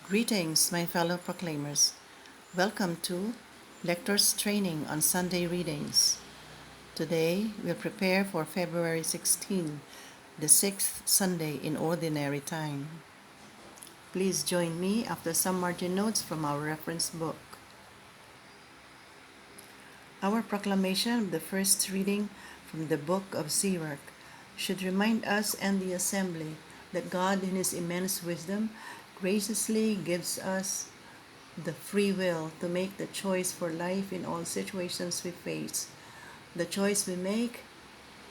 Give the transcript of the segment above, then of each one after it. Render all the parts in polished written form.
Greetings, my fellow proclaimers. Welcome to Lectors Training on Sunday Readings. Today, we'll prepare for February 16, the sixth Sunday in Ordinary Time. Please join me after some margin notes from our reference book. Our proclamation of the first reading from the book of Sirach should remind us and the assembly that God, in His immense wisdom, graciously gives us the free will to make the choice for life in all situations we face. The choice we make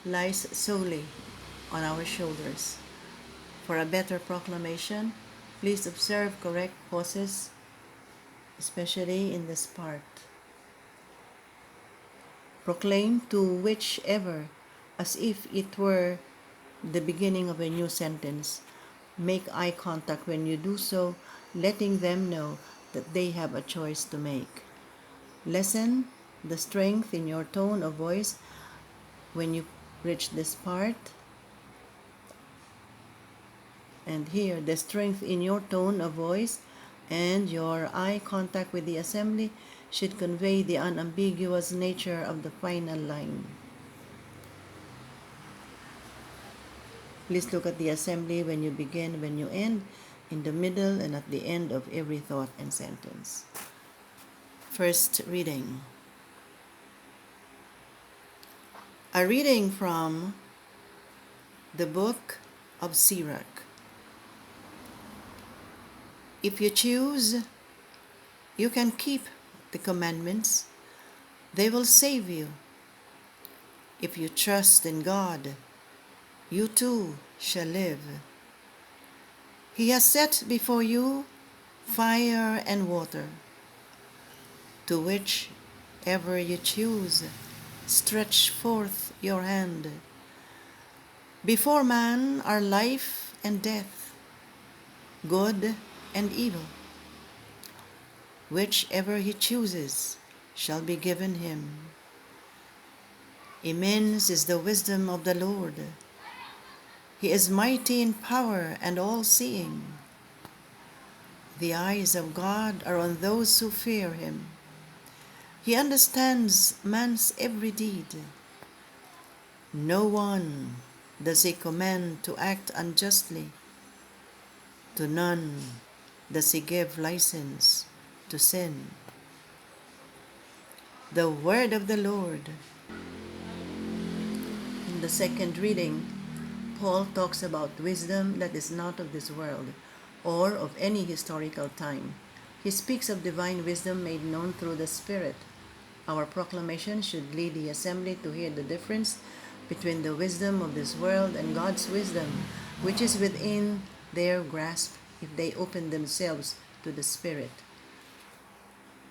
lies solely on our shoulders. For a better proclamation, please observe correct pauses, especially in this part. Proclaim to whichever as if it were the beginning of a new sentence. Make eye contact when you do so, letting them know that they have a choice to make. Lessen the strength in your tone of voice when you reach this part. And here, the strength in your tone of voice and your eye contact with the assembly should convey the unambiguous nature of the final line. Please look at the assembly when you begin, when you end, in the middle, and at the end of every thought and sentence. First reading. A reading from the book of Sirach. If you choose, you can keep the commandments. They will save you. If you trust in God, you too shall live. He has set before you fire and water, to whichever you choose, stretch forth your hand. Before man are life and death, good and evil. Whichever he chooses shall be given him. Immense is the wisdom of the Lord. He is mighty in power and all-seeing. The eyes of God are on those who fear him. He understands man's every deed. No one does he command to act unjustly. To none does he give license to sin. The word of the Lord. In the second reading, Paul talks about wisdom that is not of this world or of any historical time. He speaks of divine wisdom made known through the Spirit. Our proclamation should lead the assembly to hear the difference between the wisdom of this world and God's wisdom, which is within their grasp if they open themselves to the Spirit.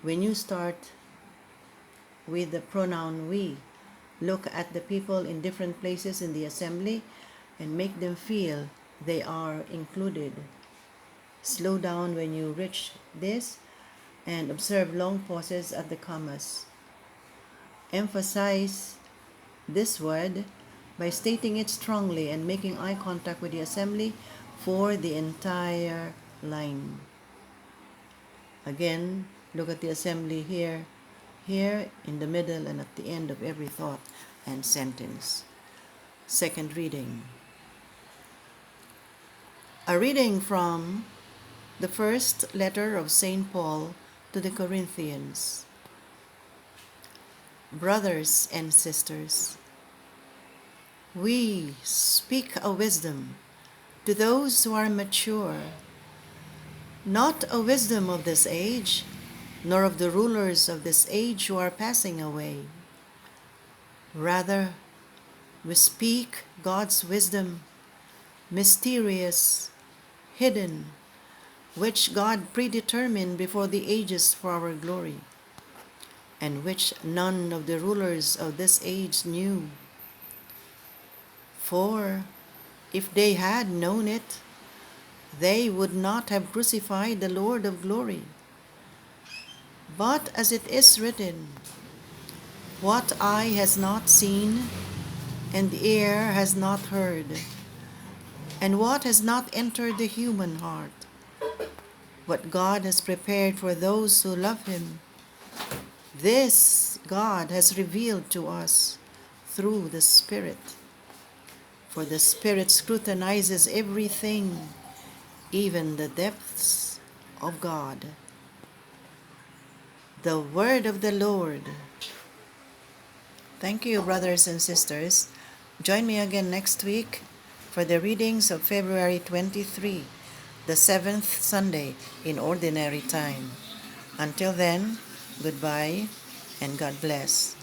When you start with the pronoun we, look at the people in different places in the assembly and make them feel they are included. Slow down when you reach this and observe long pauses at the commas. Emphasize this word by stating it strongly and making eye contact with the assembly for the entire line. Again, look at the assembly here, in the middle, and at the end of every thought and sentence. Second reading. A reading from the first letter of St. Paul to the Corinthians. Brothers and sisters, we speak a wisdom to those who are mature, not a wisdom of this age, nor of the rulers of this age who are passing away. Rather, we speak God's wisdom, mysterious, hidden, which God predetermined before the ages for our glory, and which none of the rulers of this age knew. For if they had known it, they would not have crucified the Lord of glory. But as it is written, what eye has not seen, and ear has not heard, and what has not entered the human heart, what God has prepared for those who love Him. This God has revealed to us through the Spirit. For the Spirit scrutinizes everything, even the depths of God. The word of the Lord. Thank you, brothers and sisters. Join me again next week for the readings of February 23, the 7th Sunday in Ordinary Time. Until then, goodbye and God bless.